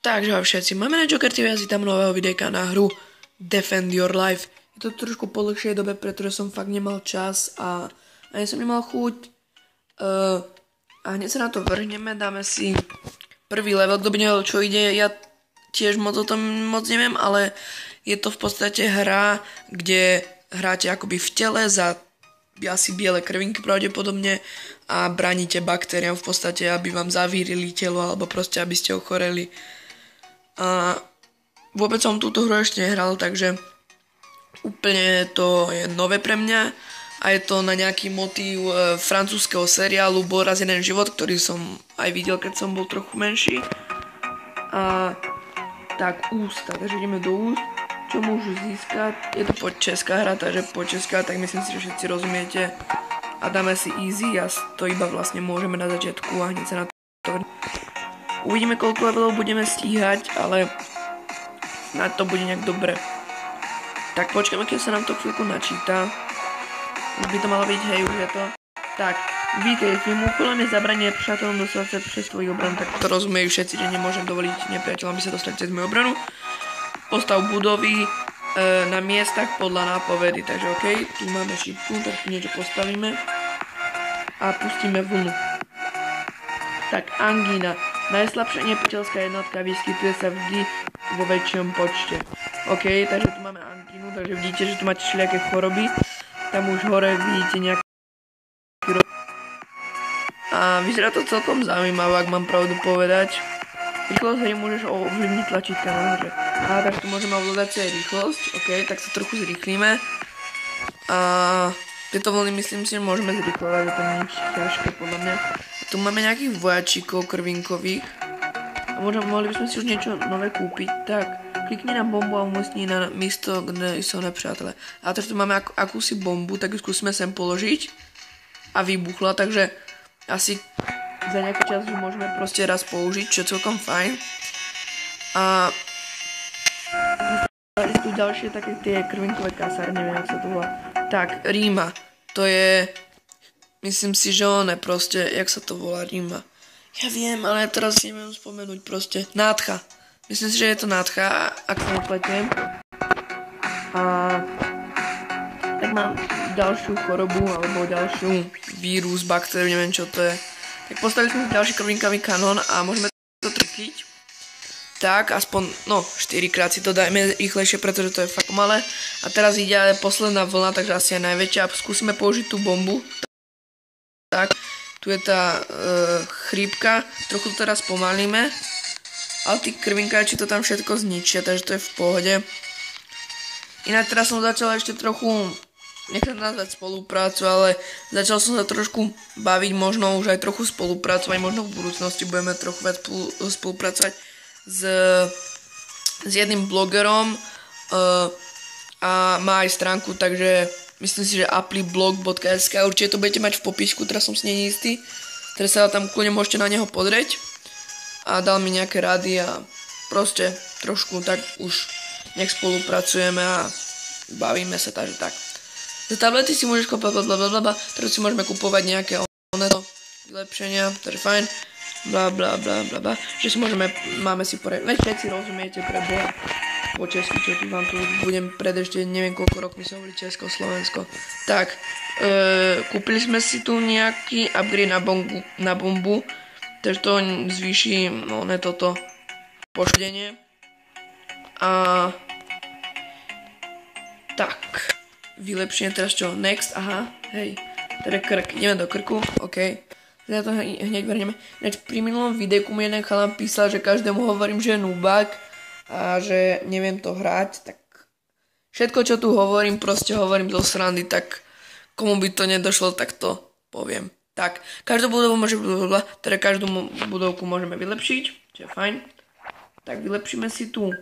Takže všetci, máme na Joker TV a tam nového videjka na hru Defend Your Life. Je to trošku po dlhšej dobe, pretože som fakt nemal čas a ani som nemal chuť. A hneď sa na to vrhneme, dáme si prvý level, kto by nevedel, čo ide. Ja tiež o tom neviem, ale je to v podstate hra, kde hráte akoby v tele za asi biele krvinky pravdepodobne a bránite baktériám v podstate, aby vám zavírili telo alebo proste, aby ste ochoreli. A vôbec som túto hru ešte nehral, takže úplne to je nové pre mňa a je to na nejaký motív francúzskeho seriálu Bol raz jeden život, ktorý som aj videl, keď som bol trochu menší. A tak ústa, takže ideme do úst. Čo môžu získať? Je to po česká hra, takže po česká, tak myslím si, že všetci rozumiete. A dáme si easy a to iba vlastne môžeme na začiatku a hneď sa na to. Uvidíme, koľko levelov budeme stíhať, ale na to bude nejak dobre. Tak počkáme, keď sa nám to chvíľku načíta. Už by to malo byť, hej, už je to. Tak, vítej, svým úkolom je zabranie přátelom dostať sa přes tvoju obranu, tak to rozumejú všetci, že nemôžem dovoliť nepriateľom, aby sa dostali cez moju obranu. Postav budovy na miestach podľa nápovedy, takže OK, tu máme šipku, tak tu niečo postavíme a pustíme vlnu. Tak, angína. Najslabšia nepriateľská jednotka vyskytuje sa vždy vo väčšom počte. OK, takže tu máme angínu, takže vidíte, že tu máte všelijaké choroby. Tam už hore vidíte nejaké a vyzerá to celkom zaujímavé, ak mám pravdu povedať. Rýchlosť hry môžeš ovlivniť tlačítka nahoře. Aha, tak tu môžeme ovládať aj rýchlosť. OK, tak sa trochu zrýchlíme. A tieto vlny myslím si, že môžeme zrýchlovať, je to nič ťažké podľa mňa. A tu máme nejakých vojačíkov krvinkových. A mohli by sme si už niečo nové kúpiť. Tak, klikni na bombu a umocni na místo, kde sú nepřátelé. A teraz tu máme akúsi bombu, tak ju skúsime sem položiť. A vybuchla, takže asi za nejaký čas ju môžeme proste raz použiť, čo je celkom fajn. A tu ďalšie také tie krvinkové kasárne, neviem, jak sa to volá. Tak, Ríma, to je, myslím si, že on je proste, jak sa to volá, Ríma. Ja viem, ale ja teraz neviem spomenúť proste. Nádcha. Myslím si, že je to nádcha, ak sa nepletiem. A tak mám ďalšiu chorobu, alebo ďalšiu vírus, baktériu, neviem čo to je. Tak postavili sme ďalší krvinkový kanón a môžeme to trkiť. Tak, aspoň, 4 krát si to dajme rýchlejšie, pretože to je fakt malé. A teraz ide posledná vlna, takže asi aj najväčšia. Skúsime použiť tú bombu. Tak, tu je tá chrípka. Trochu to teraz pomalíme. Ale tí krvinkáči to tam všetko zničia, takže to je v pohode. Inak teraz som začal ešte trochu, nechcem nazvať spoluprácu, ale začal som sa trošku baviť, možno už aj trochu spolupracovať, možno v budúcnosti budeme trochu viac spolupracovať s jedným blogerom a má aj stránku, takže myslím si, že applyblog.sk, určite to budete mať v popisku, teraz som si neistý, teraz sa tam kľudne môžete na neho pozrieť a dal mi nejaké rady a proste trošku tak už nech spolupracujeme a bavíme sa, takže tak. Za tablety si môžeš kúpať blablabla, teraz si môžeme kúpovať nejaké vylepšenia, to je fajn, blablabla, že si máme si poriadne, veď všetci rozumiete preboha po česky, čo tu vám tu budem pred ešte neviem koľko rokmi som hovoril Česko, Slovensko. Tak, kúpili sme si tu nejaký upgrade na bombu, takže to zvýši toto poškodenie. A tak, vylepšenie teraz čo? Next, aha, hej, teda krk, ideme do krku, OK. Teda to hneď vrhneme. Pri minulom videjku mi jeden chalan písal, že každému hovorím, že je nubák a že neviem to hrať, tak všetko, čo tu hovorím, proste hovorím zo srandy, tak komu by to nedošlo, tak to poviem. Tak, každú budovu teda každú budovku môžeme vylepšiť, čo je fajn. Tak vylepšíme si tu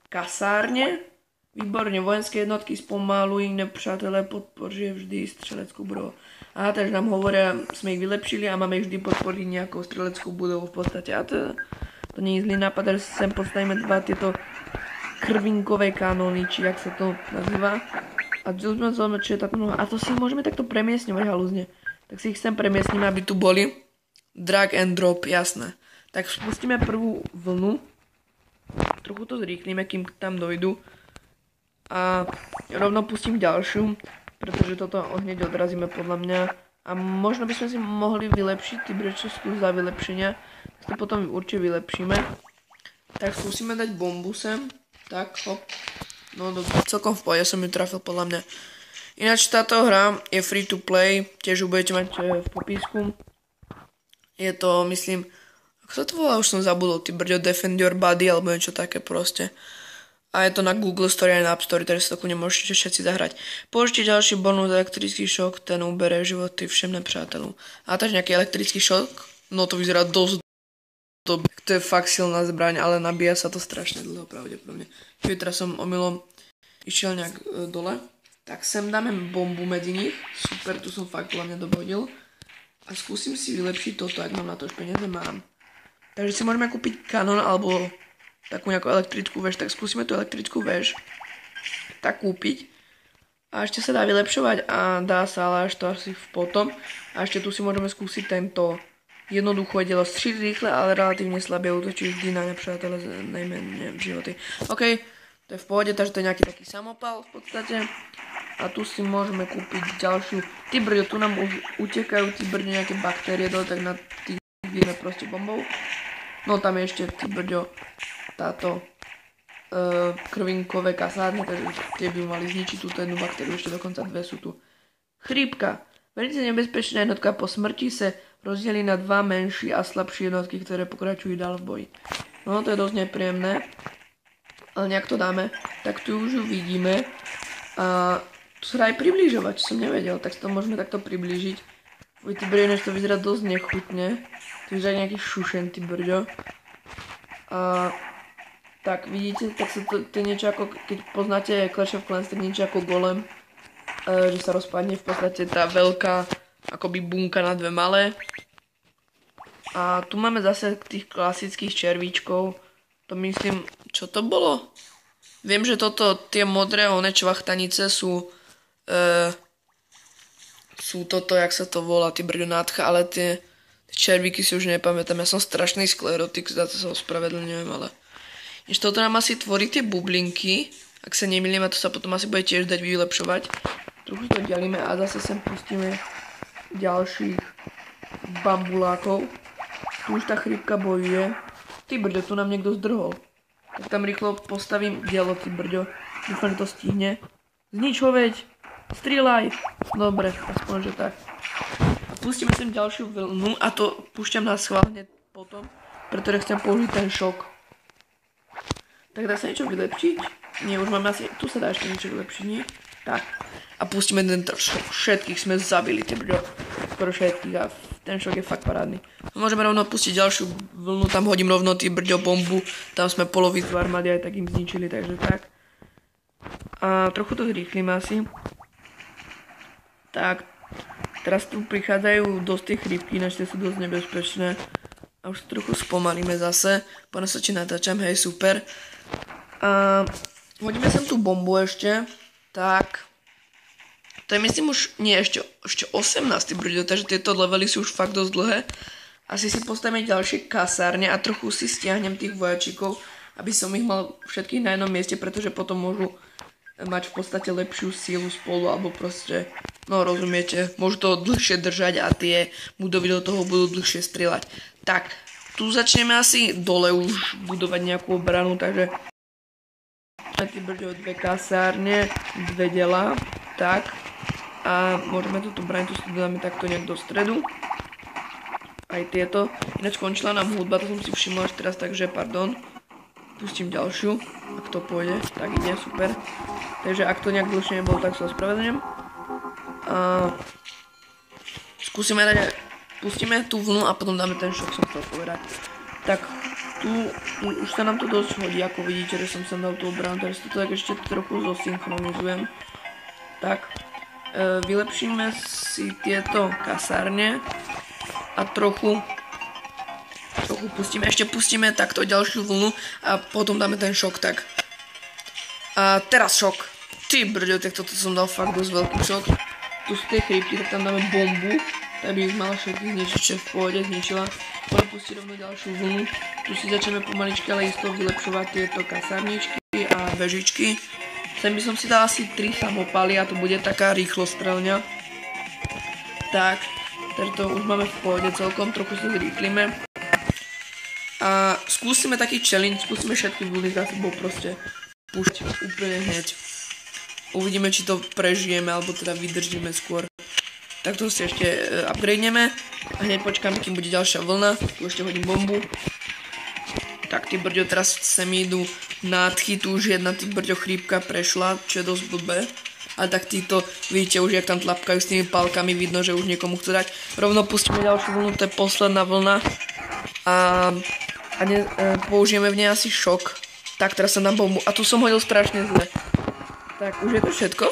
kasárne. Výborne, vojenské jednotky spomalujú nepřátelé, podporžuje vždy streleckú budovu. Aha, takže nám hovoria, sme ich vylepšili a máme ich vždy podporiť nejakou streleckú budovu v podstate. A to nie je zlý nápad, že sem postavíme dva tieto krvinkové kanóny, či jak sa to nazýva. A čo je táto noha. A to si môžeme takto premiesňovať halúzne. Tak si ich sem premiesnime, aby tu boli. Drag and drop, jasné. Tak spustíme prvú vlnu. Trochu to zrýchlíme, kým tam dojdu. A rovno pustím ďalšiu, pretože toto hneď odrazíme podľa mňa. A možno by sme si mohli vylepšiť ty čo sú za vylepšenia. Tak to potom určite vylepšíme. Tak skúsime dať bombu sem. Tak, hop. No celkom v pohode, som ju trafil podľa mňa. Ináč táto hra je free to play, tiež ju budete mať v popisku. Je to, myslím, ako sa to volá, už som zabudol, ty brďo, Defend Your Body, alebo niečo také proste. A je to na Google Store aj na App Store, takže sa takú nemôžete všetci zahrať. Použite ďalší bonus elektrický šok, ten ubere životy všem nepřátelům. A takže nejaký elektrický šok, no to vyzerá dosť dobré. To je fakt silná zbraň, ale nabíja sa to strašne dlho pravdepodobne. Čiže teraz som omylom išiel nejak dole. Tak sem dáme bombu medzi nich. Super, tu som fakt hlavne dobodil. A skúsim si vylepšiť toto, ak mám na to už peniaze mám. Takže si môžeme kúpiť kanon alebo takú nejakú elektrickú väž, tak skúsime tú elektrickú väž tak kúpiť. A ešte sa dá vylepšovať a dá sa, ale až to asi potom. A ešte tu si môžeme skúsiť tento jednoducho dielo stříd rýchle, ale relatívne slabé útočí vždy na nepřátele najmenej v životy. OK, to je v pohode, takže to je nejaký taký samopal v podstate. A tu si môžeme kúpiť ďalšiu. Ty brďo, tu nám už utekajú ty brďo nejaké baktérie dole, tak na tých ideme proste bombou. No tam je ešte ty brďo táto krvinkové kasárne, takže tie by mali zničiť túto jednu baktériu, ešte dokonca dve sú tu. Chrípka. Velice nebezpečná jednotka po smrti se rozdelí na dva menší a slabší jednotky, ktoré pokračujú dál v boji. No to je dosť nepríjemné, ale nejak to dáme. Tak tu už ju vidíme. A tu sa dá aj približovať, čo som nevedel, tak to môžeme takto priblížiť. Uj, ty brďo, než to vyzerá dosť nechutne. To vyzerá nejaký šušen, ty brďo. A tak vidíte, tak sa to je niečo ako, keď poznáte Clash of Clans, tak niečo ako golem, že sa rozpadne v podstate tá veľká akoby bunka na dve malé. A tu máme zase tých klasických červíčkov, to myslím, čo to bolo? Viem, že toto, tie modré čvachtanice sú toto, jak sa to volá, ty brďo nádcha, ale tie červíky si už nepamätám, ja som strašný sklerotik, za to sa ospravedlňujem, ale ešte toto nám asi tvorí tie bublinky, ak sa nemýlim, a to sa potom asi bude tiež dať vylepšovať. Trochu to delíme a zase sem pustíme ďalších bambulákov. Tu už tá chrípka bojuje. Ty brďo, tu nám niekto zdrhol. Tak tam rýchlo postavím dielo, ty brďo. Dúfam, že to stihne. Znič ho, veď! Strieľaj! Dobre, aspoň, že tak. A pustíme sem ďalšiu vlnu a to púšťam na schvál hneď potom, pretože chcem použiť ten šok. Tak dá sa niečo vylepšiť? Nie, už máme asi... Tu sa dá ešte niečo vylepšiť, nie? Tak. A pustíme ten šok. Všetkých sme zabili, ty brďo. Skoro všetkých a ten šok je fakt parádny. Môžeme rovno pustiť ďalšiu vlnu, tam hodím rovno ty brďo bombu. Tam sme polovicu armády aj tak im zničili, takže tak. A trochu to zrýchlime asi. Tak. Teraz tu prichádzajú dosť tie chrípky, ináč tie sú dosť nebezpečné. A už trochu spomalíme zase. Poďme sa či natáčam, hej, super. A hodíme sem tú bombu ešte. Tak. To je myslím už, nie, ešte 18. brďo, takže tieto levely sú už fakt dosť dlhé. Asi si postavíme ďalšie kasárne a trochu si stiahnem tých vojačikov, aby som ich mal všetkých na jednom mieste, pretože potom môžu mať v podstate lepšiu sílu spolu, alebo proste, no rozumiete, môžu to dlhšie držať a tie budovy do toho budú dlhšie strieľať. Tak, tu začneme asi dole už budovať nejakú obranu, takže ty brďo, dve kasárne, dve dela, tak, a môžeme túto bráň, tu si dáme takto nejak do stredu. Aj tieto, ináč skončila nám hudba, to som si všimla až teraz, takže pardon. Pustím ďalšiu, ak to pôjde, tak ide, super. Takže ak to nejak dlhšie nebolo, tak sa ospravedlňujem. A skúsime dať, pustíme tú vlnu a potom dáme ten šok, som chcel povedať. Tak, tu už sa nám to dosť hodí, ako vidíte, že som sem dal tú obranu, takže to tak ešte trochu zosynchronizujem. Tak, vylepšíme si tieto kasárne a trochu pustíme takto ďalšiu vlnu a potom dáme ten šok, tak. A teraz šok. Ty brďo, tak toto som dal fakt dosť veľký šok. Tu sú tie chrípky, tak tam dáme bombu. tak by ich mala všetkých zničiť, v pohode zničila. Potom pustí rovno ďalšiu vlnu. Tu si začneme pomaličky, ale isto vylepšovať tieto kasárničky a vežičky. Sem by som si dal asi 3 samopaly a to bude taká rýchlostrelňa. Tak, to už máme v pohode celkom, trochu si zrýchlime. A skúsime taký challenge, skúsime všetky vlny za sebou proste púšť úplne hneď. Uvidíme, či to prežijeme, alebo teda vydržíme skôr. Tak to si ešte upgradeneme a hneď počkáme, kým bude ďalšia vlna. Tu ešte hodím bombu. Tak tí brďo, teraz sa mi idú nádchy, tu už jedna tí brďo chrípka prešla, čo je dosť blbé. Ale tak títo, vidíte už, jak tam tlapkajú s tými pálkami, vidno, že už niekomu chcú dať. Rovno pustíme ďalšiu vlnu, to je posledná vlna. A použijeme v nej asi šok. Tak, teraz som dám bombu. A tu som hodil strašne zle. Tak, už je to všetko.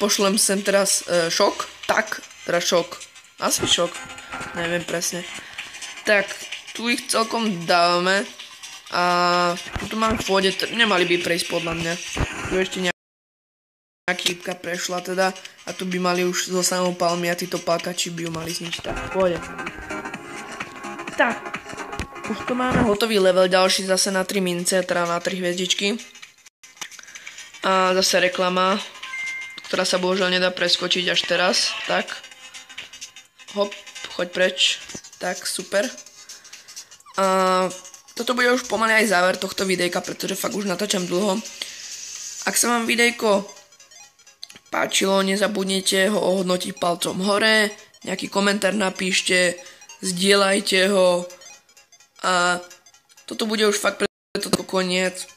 Pošlem sem teraz šok. Tak, teraz šok. Asi šok. Neviem presne. Tak, tu ich celkom dávame. A tu máme v pôde, nemali by prejsť podľa mňa. Tu ešte nejaká chýbka prešla teda. A tu by mali už so samopalmi a títo palkači by ju mali zničiť. Tak, v pôde. Tak, už to máme hotový level, ďalší zase na 3 mince, teda na 3 hviezdičky. A zase reklama, ktorá sa bohužiaľ nedá preskočiť až teraz. Tak, hop, choď preč. Tak, super. A toto bude už pomaly aj záver tohto videjka, pretože fakt už natáčam dlho. Ak sa vám videjko páčilo, nezabudnite ho ohodnotiť palcom hore, nejaký komentár napíšte, zdieľajte ho a toto bude už fakt pre toto koniec.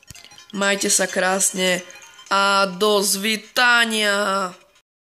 Majte sa krásne a do svitania.